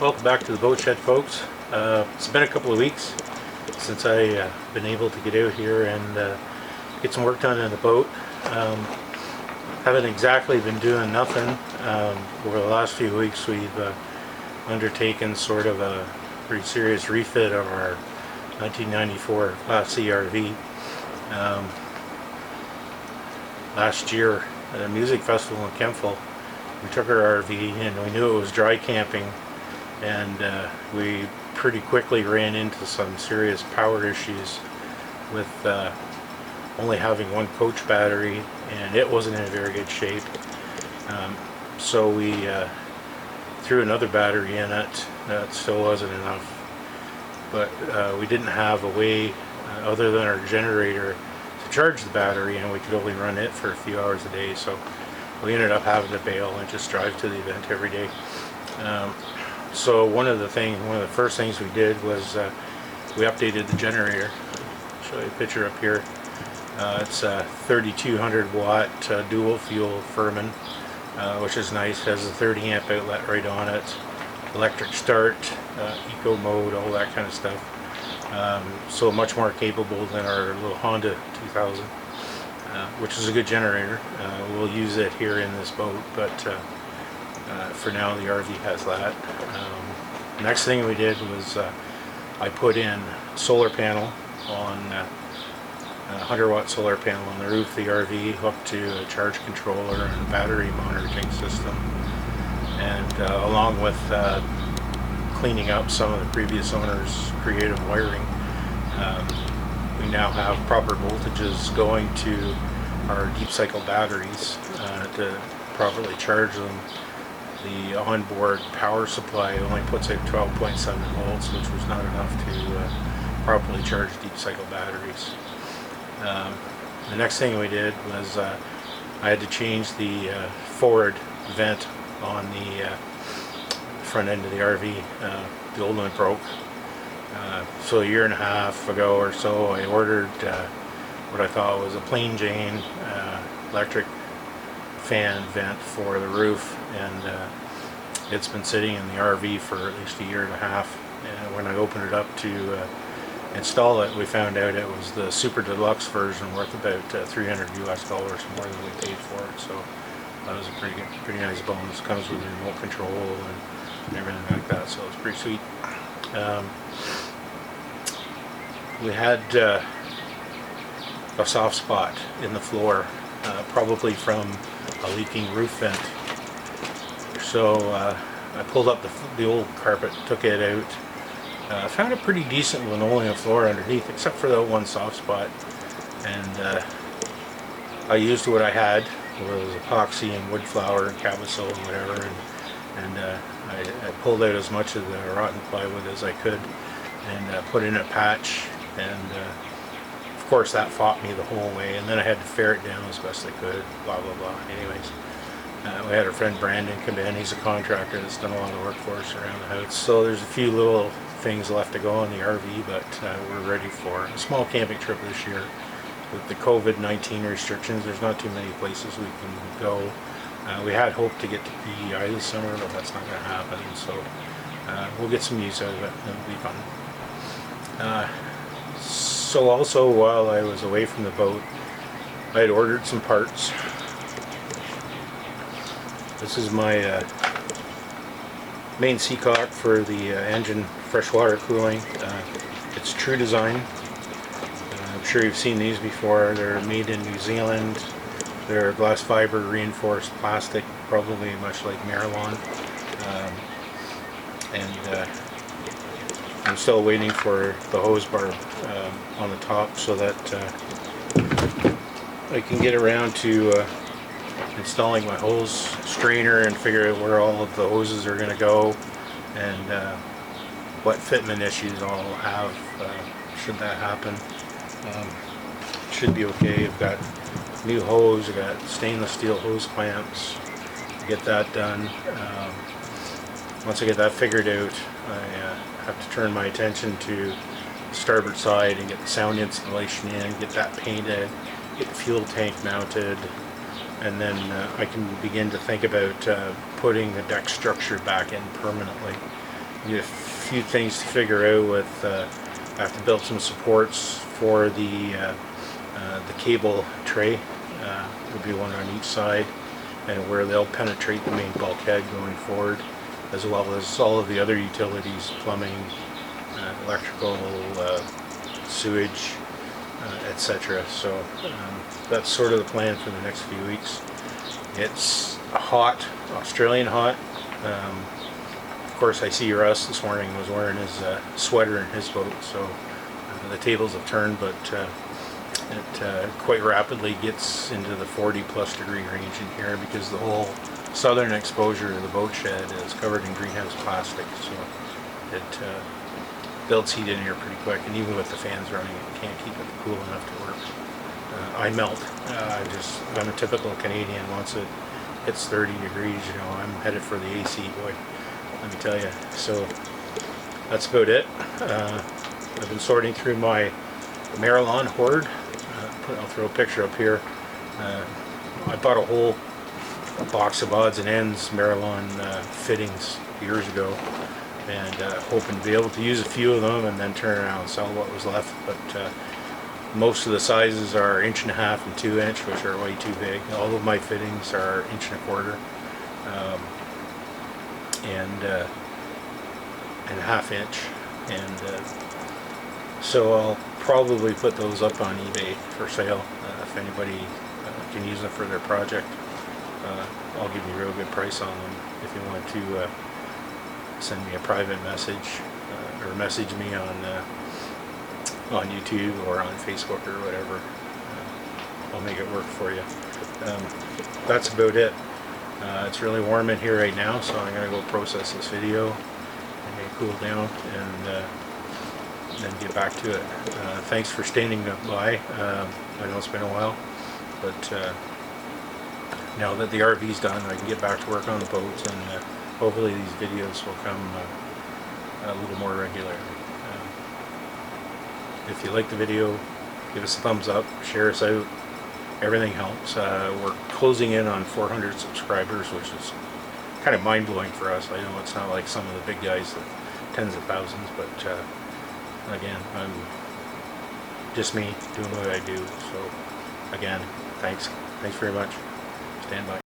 Welcome back to the boat shed, folks. It's been a couple of weeks since I've been able to get out here and get some work done in the boat. Haven't exactly been doing nothing. Over the last few weeks we've undertaken sort of a pretty serious refit of our 1994 Class C RV. Last year at a music festival in Kempville, we took our RV and we knew it was dry camping, and we pretty quickly ran into some serious power issues with only having one coach battery, and it wasn't in very good shape. So we threw another battery in it. That still wasn't enough, but we didn't have a way other than our generator to charge the battery, and we could only run it for a few hours a day. So we ended up having to bail and just drive to the event every day. So one of the first things we did was we updated the generator. I'll show you a picture up here. It's a 3200 watt dual fuel Furman, which is nice. It has a 30 amp outlet right on it, electric start, eco mode, all that kind of stuff. So much more capable than our little Honda 2000, which is a good generator. We'll use it here in this boat, but for now the RV has that. Next thing we did was I put in solar panel on 100 watt solar panel on the roof of the RV, hooked to a charge controller and battery monitoring system, and along with cleaning up some of the previous owner's creative wiring, we now have proper voltages going to our deep cycle batteries to properly charge them. The onboard power supply only puts out 12.7 volts, which was not enough to properly charge deep cycle batteries. The next thing we did was I had to change the forward vent on the front end of the RV. The old one broke. So a year and a half ago or so, I ordered what I thought was a plain Jane electric fan vent for the roof, and it's been sitting in the RV for at least a year and a half. And when I opened it up to install it, we found out it was the super deluxe version, worth about $300 US more than we paid for it. So that was a pretty nice bonus. Comes with a remote control and everything like that, so it's pretty sweet. We had a soft spot in the floor, probably from a leaking roof vent. So I pulled up the old carpet, took it out, found a pretty decent linoleum floor underneath, except for that one soft spot, and I used what I had. It was epoxy and wood flour and Cabasol and whatever, and I pulled out as much of the rotten plywood as I could and put in a patch, and of course that fought me the whole way, and then I had to ferret down as best I could, blah blah blah. Anyways, we had our friend Brandon come in. He's a contractor that's done a lot of work for us around the house. So there's a few little things left to go on the RV, but we're ready for a small camping trip this year. With the COVID-19 restrictions, there's not too many places we can go. We had hoped to get to PEI this summer, but that's not going to happen, so we'll get some use out of it. It'll be fun. So also, while I was away from the boat, I had ordered some parts. This is my main Seacock for the engine freshwater cooling. It's True Design. I'm sure you've seen these before. They're made in New Zealand. They're glass fiber reinforced plastic, probably much like Marilon. And I'm still waiting for the hose barb on the top so that I can get around to installing my hose strainer and figure out where all of the hoses are going to go, and what fitment issues I'll have should that happen. Should be okay. I've got new hose, I've got stainless steel hose clamps. Get that done. Once I get that figured out, I have to turn my attention to the starboard side and get the sound installation in, get that painted, get the fuel tank mounted, and then I can begin to think about putting the deck structure back in permanently. a few things to figure out with, I have to build some supports for the cable tray. There'll be one on each side, and where they'll penetrate the main bulkhead going forward, as well as all of the other utilities, plumbing, electrical, sewage, etc. So that's sort of the plan for the next few weeks. It's hot, Australian hot. Of course, I see Russ this morning was wearing his sweater in his boat, so the tables have turned, but it quite rapidly gets into the 40+ degree range in here because the whole southern exposure of the boat shed is covered in greenhouse plastic, so it builds heat in here pretty quick, and even with the fans running, it can't keep it cool enough to work. I melt. I'm a typical Canadian. Once it hits 30 degrees, you know, I'm headed for the AC, boy, let me tell you. So that's about it. I've been sorting through my Marilon hoard. I'll throw a picture up here. I bought a whole box of odds and ends Marilon fittings years ago, and hoping to be able to use a few of them and then turn around and sell what was left. But most of the sizes are 1.5" and 2" which are way too big. All of my fittings are 1.25" and 1/2" and so I'll probably put those up on eBay for sale. If anybody can use them for their project, I'll give you a real good price on them. If you want to send me a private message or message me on YouTube or on Facebook or whatever, I'll make it work for you. That's about it. It's really warm in here right now, so I'm going to go process this video and cool down and then get back to it. Thanks for standing by. I know it's been a while, but now that the RV's done, I can get back to work on the boats, and hopefully these videos will come a little more regularly. If you like the video, give us a thumbs up, share us out. Everything helps. We're closing in on 400 subscribers, which is kind of mind-blowing for us. I know it's not like some of the big guys, with tens of thousands, but again, I'm just me doing what I do. So again, thanks very much. Stand by.